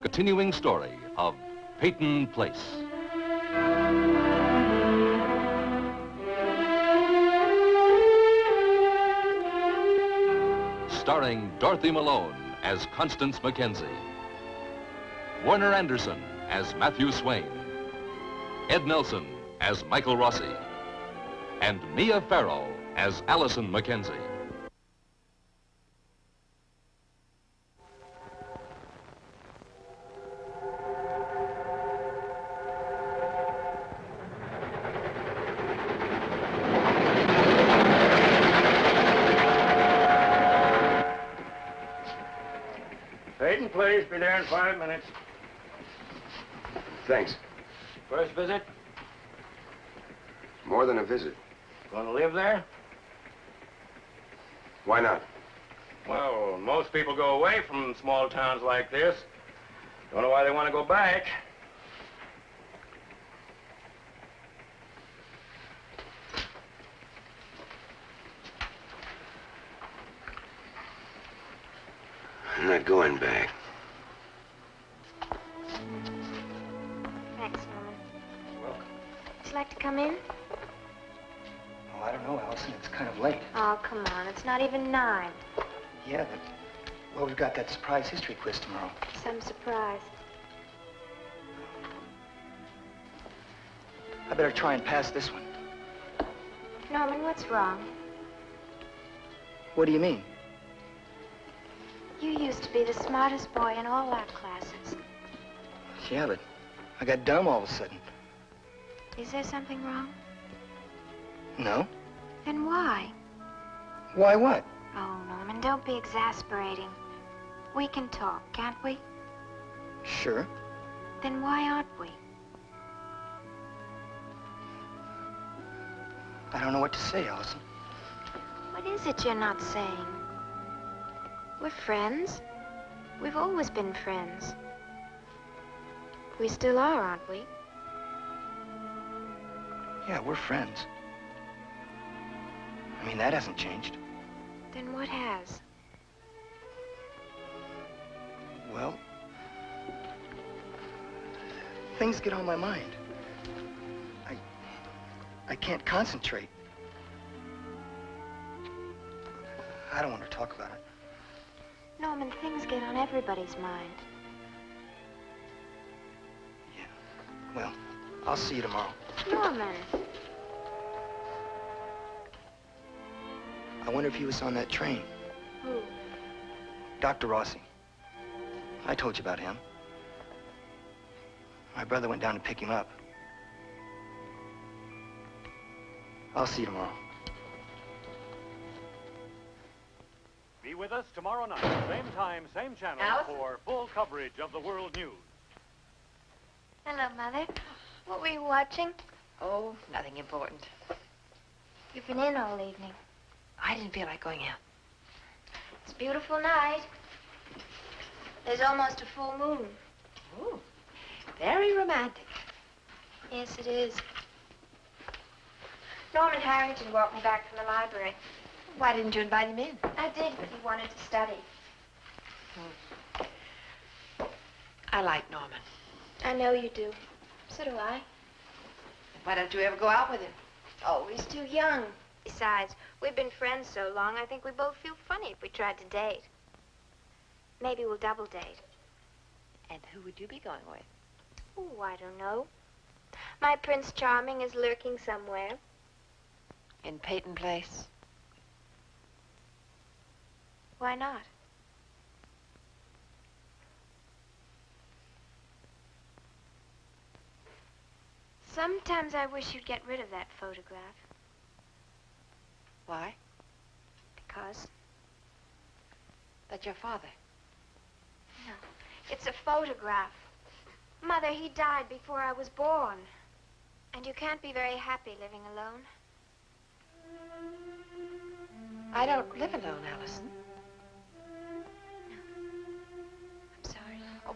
Continuing story of Peyton Place. Starring Dorothy Malone as Constance Mackenzie, Warner Anderson as Matthew Swain, Ed Nelson as Michael Rossi, and Mia Farrow as Allison Mackenzie. Peyton Place, be there in 5 minutes. Thanks. First visit? More than a visit. Gonna live there? Why not? Well, most people go away from small towns like this. Don't know why they want to go back. I'm not going back. Thanks, Norman. Welcome. Would you like to come in? Oh, I don't know, Allison. It's kind of late. Oh, come on. It's not even 9. Yeah, but, well, we've got that surprise history quiz tomorrow. Some surprise. I better try and pass this one. Norman, what's wrong? What do you mean? You used to be the smartest boy in all our classes. Yeah, but I got dumb all of a sudden. Is there something wrong? No? Then why? Why what? Oh, Norman, don't be exasperating. We can talk, can't we? Sure. Then why aren't we? I don't know what to say, Allison. What is it you're not saying? We're friends. We've always been friends. We still are, aren't we? Yeah, we're friends. I mean, that hasn't changed. Then what has? Well, things get on my mind. I can't concentrate. I don't want to talk about it. Norman, things get on everybody's mind. Yeah. Well, I'll see you tomorrow. Norman. I wonder if he was on that train. Who? Dr. Rossi. I told you about him. My brother went down to pick him up. I'll see you tomorrow. Be with us tomorrow night, same time, same channel, Allison? for full coverage of the world news. Hello, Mother. What were you watching? Oh, nothing important. You've been in all evening. I didn't feel like going out. It's a beautiful night. There's almost a full moon. Ooh, very romantic. Yes, it is. Norman Harrington walked me back from the library. Why didn't you invite him in? I did, but he wanted to study. I like Norman. I know you do. So do I. Why don't you ever go out with him? Oh, he's too young. Besides, we've been friends so long, I think we both feel funny if we tried to date. Maybe we'll double date. And who would you be going with? Oh, I don't know. My Prince Charming is lurking somewhere. In Peyton Place? Why not? Sometimes I wish you'd get rid of that photograph. Why? Because? That's your father. No, it's a photograph. Mother, he died before I was born. And you can't be very happy living alone. I don't live alone, Allison. I'm sorry. Oh.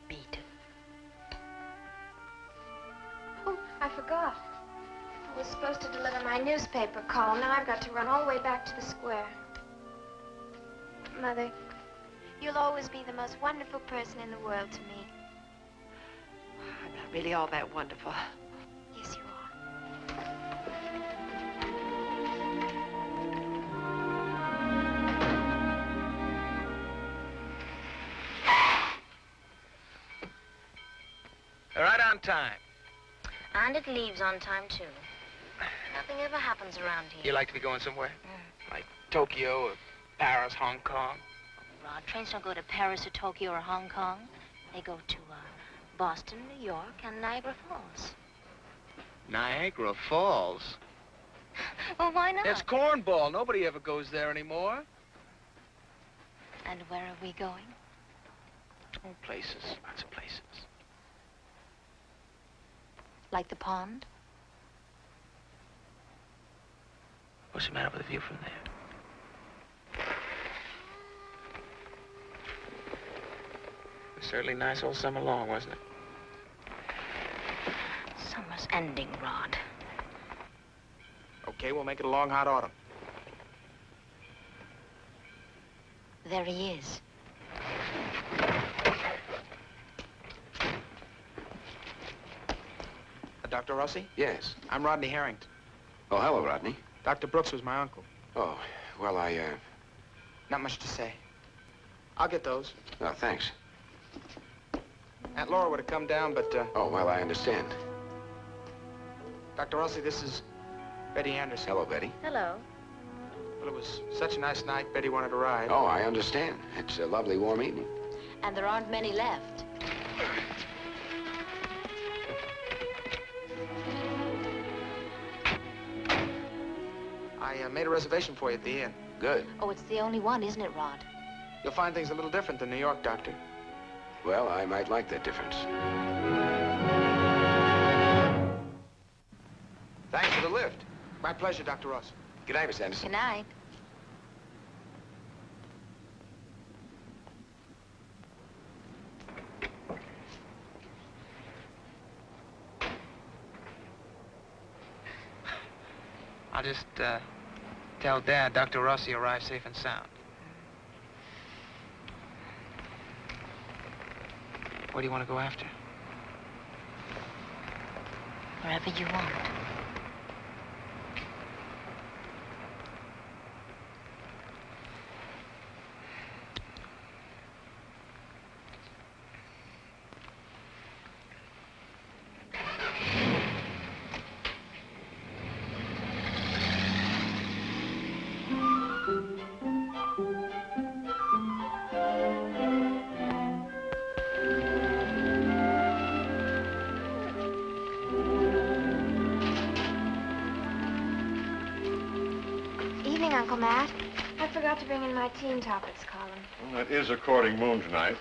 Me too. Oh, I forgot. I was supposed to deliver my newspaper call. Now I've got to run all the way back to the square. Mother, You'll always be the most wonderful person in the world to me. I'm not really all that wonderful. Yes, you are. Right on time. And it leaves on time, too. Nothing ever happens around here. You like to be going somewhere? Like Tokyo or Paris, Hong Kong? Rod, trains don't go to Paris or Tokyo or Hong Kong. They go to Boston, New York, and Niagara Falls. Niagara Falls? Well, why not? It's cornball. Nobody ever goes there anymore. And where are we going? Oh, places. Lots of places. Like the pond? What's the matter with the view from there? It was certainly nice all summer long, wasn't it? Summer's ending, Rod. Okay, we'll make it a long, hot autumn. There he is. Dr. Rossi? Yes. I'm Rodney Harrington. Oh, hello, Rodney. Dr. Brooks was my uncle. Oh, well, Not much to say. I'll get those. Oh, thanks. Aunt Laura would have come down, but, Oh, well, I understand. Dr. Rossi, this is Betty Anderson. Hello, Betty. Hello. Well, it was such a nice night, Betty wanted to ride. Oh, I understand. It's a lovely, warm evening. And there aren't many left. I made a reservation for you at the inn. Good. Oh, it's the only one, isn't it, Rod? You'll find things a little different than New York, Doctor. Well, I might like that difference. Thanks for the lift. My pleasure, Dr. Ross. Good night, Miss Anderson. Good night. I'll just, tell Dad Dr. Rossi arrived safe and sound. Where do you want to go after? Wherever you want. Uncle Matt. I forgot to bring in my teen topics column. Well, it is a courting moon tonight.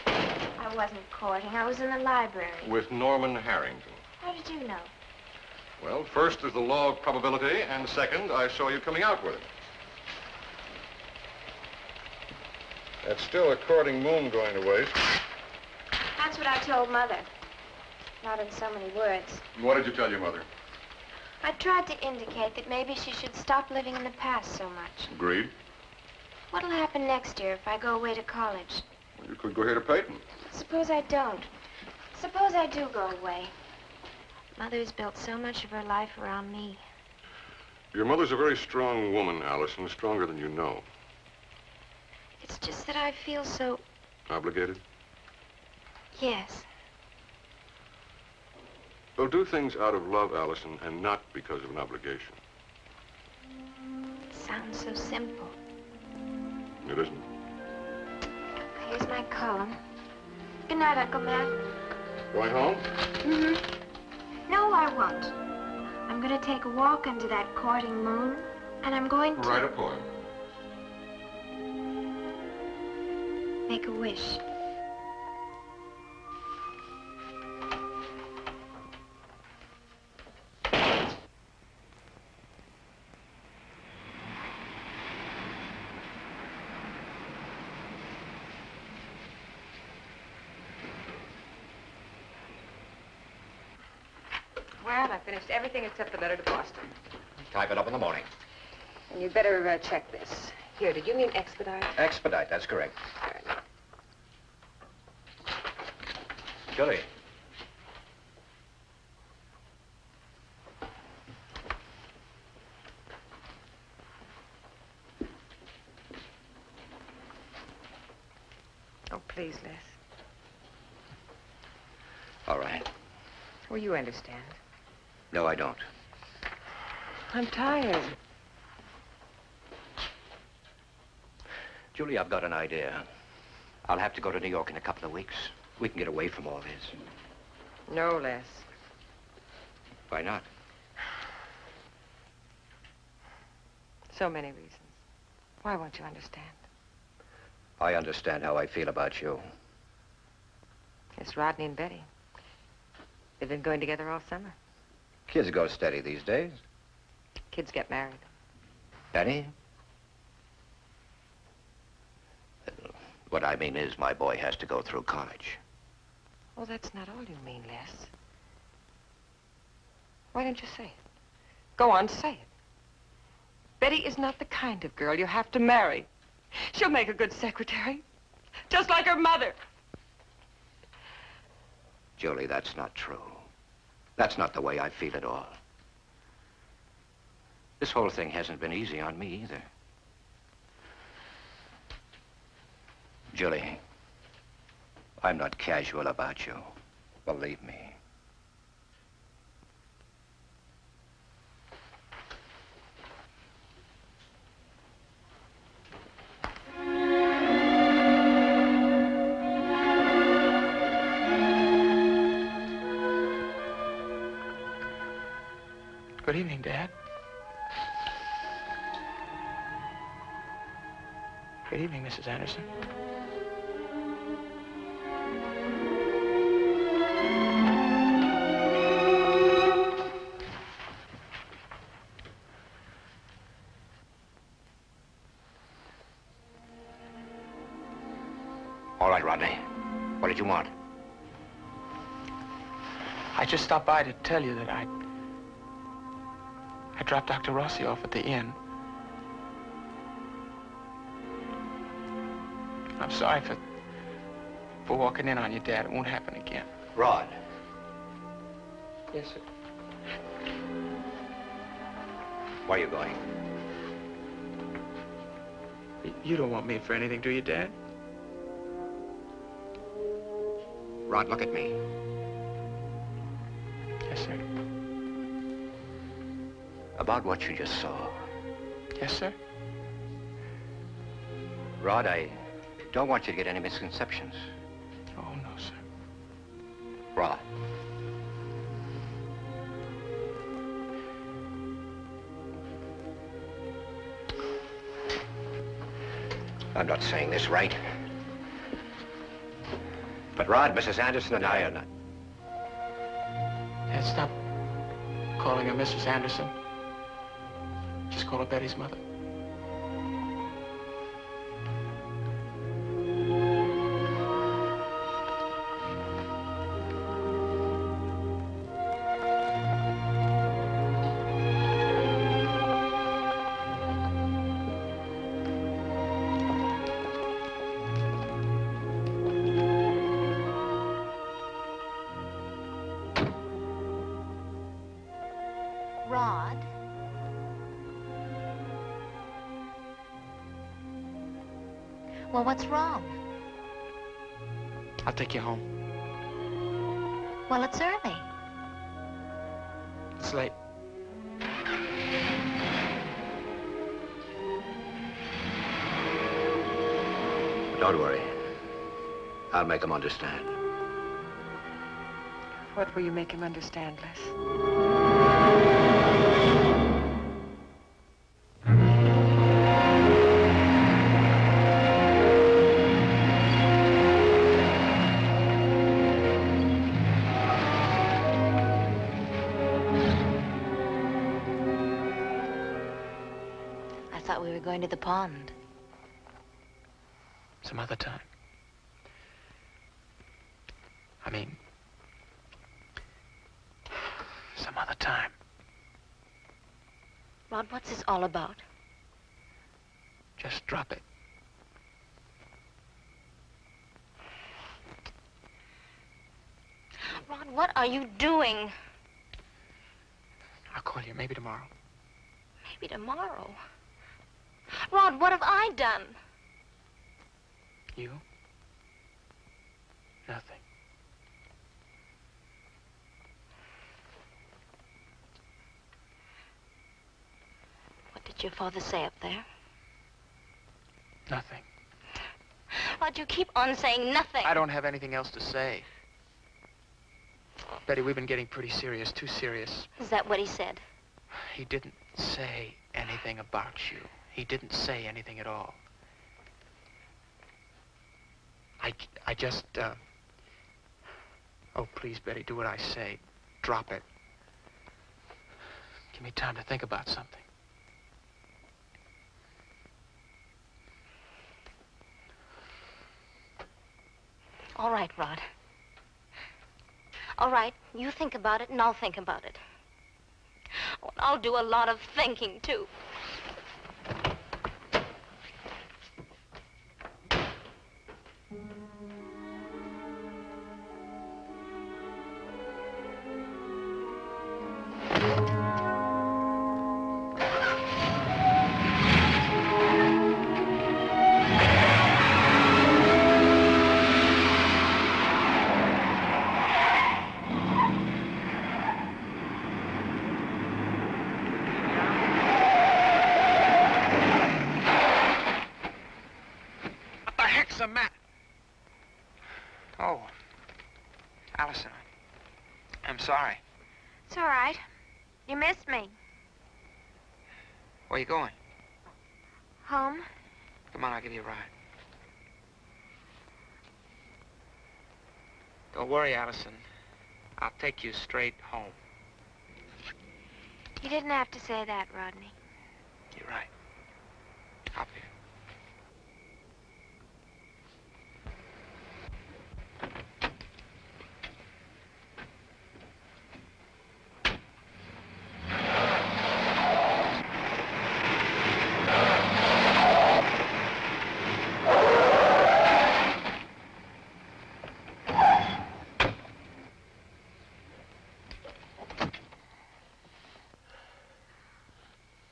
I wasn't courting. I was in the library. With Norman Harrington. How did you know? Well, first is the law of probability, and second, I saw you coming out with him. That's still a courting moon going to waste. That's what I told Mother. Not in so many words. What did you tell your mother? I tried to indicate that maybe she should stop living in the past so much. Agreed. What'll happen next year if I go away to college? Well, you could go here to Peyton. Suppose I don't. Suppose I do go away. Mother's built so much of her life around me. Your mother's a very strong woman, Allison, stronger than you know. It's just that I feel so... Obligated? Yes. Well, do things out of love, Allison, and not because of an obligation. It sounds so simple. It isn't. Here's my column. Good night, Uncle Matt. Going home? Mm-hmm. No, I won't. I'm going to take a walk under that courting moon, and I'm going to... Write a poem. Make a wish. Well, I finished everything except the letter to Boston. Type it up in the morning. And you'd better check this. Here, did you mean expedite? Expedite, that's correct. There, now. Julie. Oh, please, Les. All right. Well, you understand. No, I don't. I'm tired. Julie, I've got an idea. I'll have to go to New York in a couple of weeks. We can get away from all this. No, Les. Why not? So many reasons. Why won't you understand? I understand how I feel about you. It's Rodney and Betty. They've been going together all summer. Kids go steady these days. Kids get married. Betty? What I mean is my boy has to go through college. Oh, that's not all you mean, Les. Why don't you say it? Go on, say it. Betty is not the kind of girl you have to marry. She'll make a good secretary, just like her mother. Julie, that's not true. That's not the way I feel at all. This whole thing hasn't been easy on me either. Julie, I'm not casual about you. Believe me. Good evening, Dad. Good evening, Mrs. Anderson. All right, Rodney. What did you want? I just stopped by to tell you that I dropped Dr. Rossi off at the inn. I'm sorry for walking in on you, Dad. It won't happen again. Rod. Yes, sir. Where are you going? You don't want me for anything, do you, Dad? Rod, look at me. Yes, sir. About what you just saw. Yes, sir. Rod, I don't want you to get any misconceptions. Oh, no, sir. Rod. I'm not saying this right. But Rod, Mrs. Anderson and I are not. Dad, stop calling her Mrs. Anderson. Just call her Betty's mother. Rod? Well, what's wrong? I'll take you home. Well, it's early. It's late. Don't worry. I'll make him understand. What will you make him understand, Les? I thought we were going to the pond. Some other time. I mean, some other time. Rod, what's this all about? Just drop it. what are you doing? I'll call you maybe tomorrow. Maybe tomorrow. Rod, what have I done? You? Nothing. What did your father say up there? Nothing. Rod, you keep on saying nothing. I don't have anything else to say. Betty, we've been getting pretty serious, too serious. Is that what he said? He didn't say anything about you. He didn't say anything at all. I just, Oh, please, Betty, do what I say. Drop it. Give me time to think about something. All right, Rod. All right, you think about it, and I'll think about it. Oh, and I'll do a lot of thinking, too. The mat. Oh, Allison, I'm sorry. It's all right. You missed me. Where you going? Home? Come on, I'll give you a ride. Don't worry, Allison. I'll take you straight home. You didn't have to say that, Rodney. You're right. Hop here.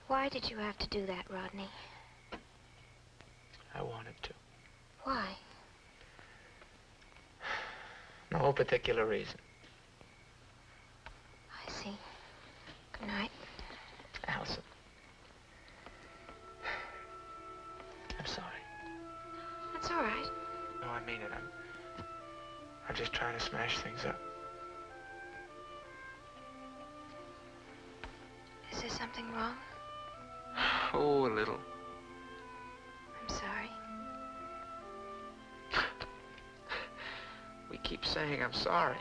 Why did you have to do that, Rodney? I wanted to. Why? No particular reason. I see. Good night. Allison. I'm sorry. That's all right. No, I mean it. I'm just trying to smash things up. Is there something wrong? Oh, a little. I'm sorry. We keep saying I'm sorry.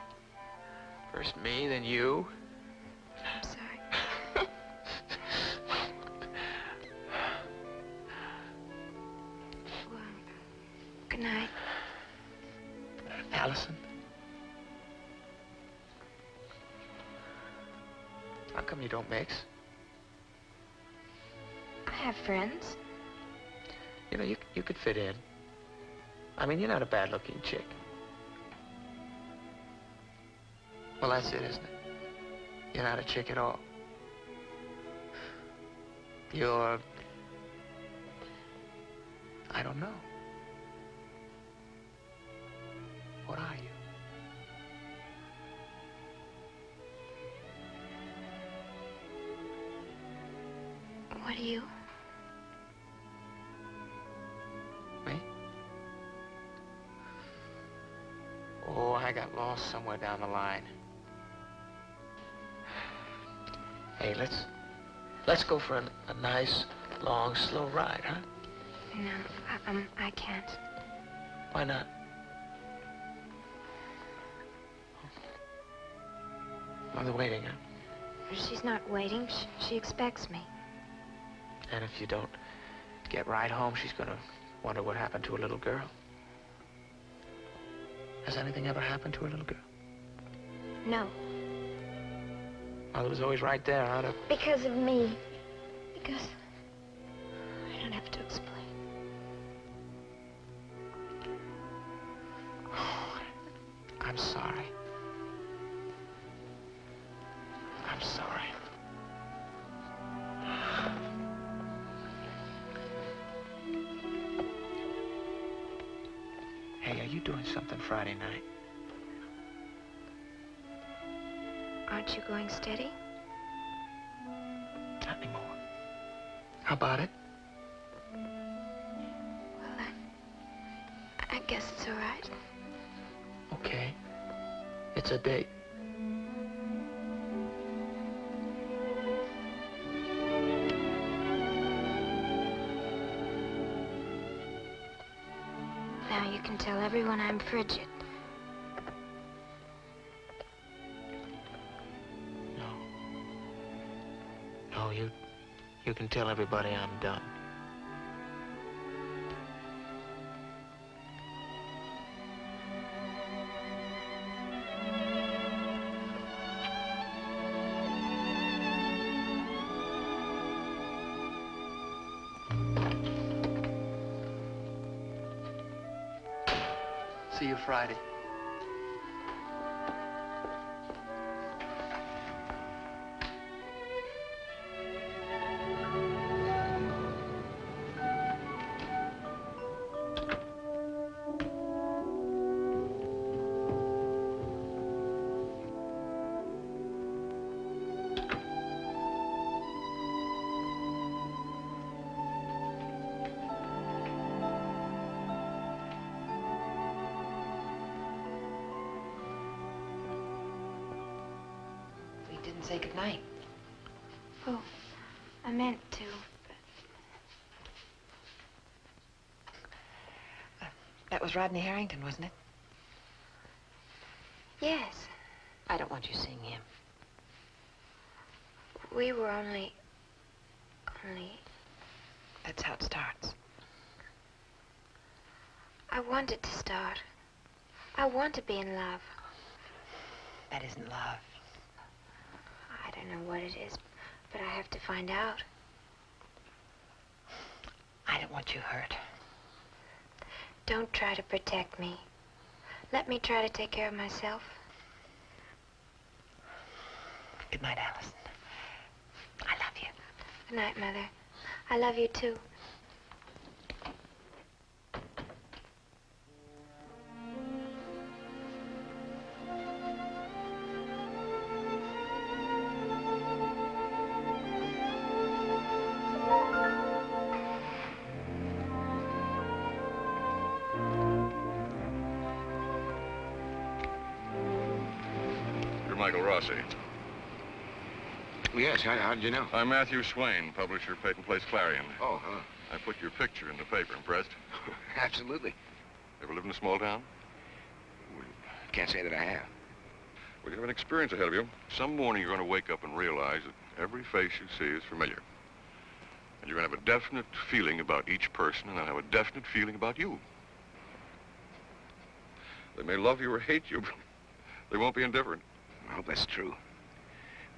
First me, then you. I'm sorry. Well, good night. Allison. How come you don't mix? I have friends. You know, you could fit in. I mean, you're not a bad-looking chick. Well, that's it, isn't it? You're not a chick at all. You're... I don't know. What are you? What are you? Me? Oh, I got lost somewhere down the line. Hey, let's go for a nice, long, slow ride, huh? No, I can't. Why not? Mother waiting, huh? She's not waiting. She expects me. And if you don't get right home, she's gonna wonder what happened to a little girl. Has anything ever happened to a little girl? No. Mother was always right there, huh? Because of me. Because I don't have to explain. I'm sorry. doing something Friday night. Aren't you going steady? Not anymore. How about it? Well, I guess it's all right. Okay. It's a date. Now you can tell everyone I'm frigid. No, you can tell everybody I'm done. See you Friday. Didn't say goodnight. Oh, I meant to. That was Rodney Harrington, wasn't it? Yes, I don't want you seeing him. we were only... That's how it starts. I wanted to start. I want to be in love. That isn't love. I don't know what it is, but I have to find out. I don't want you hurt. Don't try to protect me. Let me try to take care of myself. Good night, Allison. I love you. Good night, Mother. I love you, too. You're Michael Rossi. Yes, how did you know? I'm Matthew Swain, publisher, Peyton Place Clarion. Oh, hello. I put your picture in the paper. Impressed? Absolutely. Ever lived in a small town? Can't say that I have. Well, you have an experience ahead of you. Some morning you're going to wake up and realize that every face you see is familiar. And you're going to have a definite feeling about each person, and they'll have a definite feeling about you. They may love you or hate you, but they won't be indifferent. I hope that's true.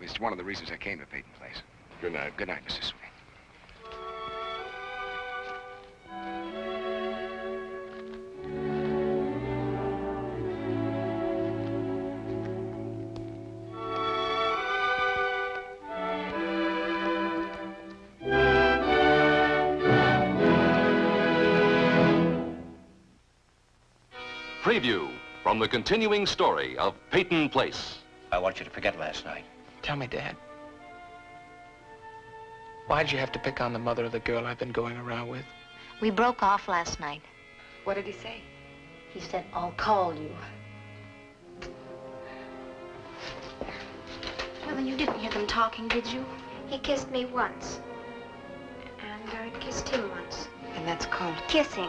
It's one of the reasons I came to Peyton Place. Good night. Good night, Mrs. Swain. Preview from the continuing story of Peyton Place. I want you to forget last night. Tell me, Dad. Why'd you have to pick on the mother of the girl I've been going around with? We broke off last night. What did he say? He said, I'll call you. Mother, you didn't hear them talking, did you? He kissed me once. And I kissed him once. And that's called Kissing.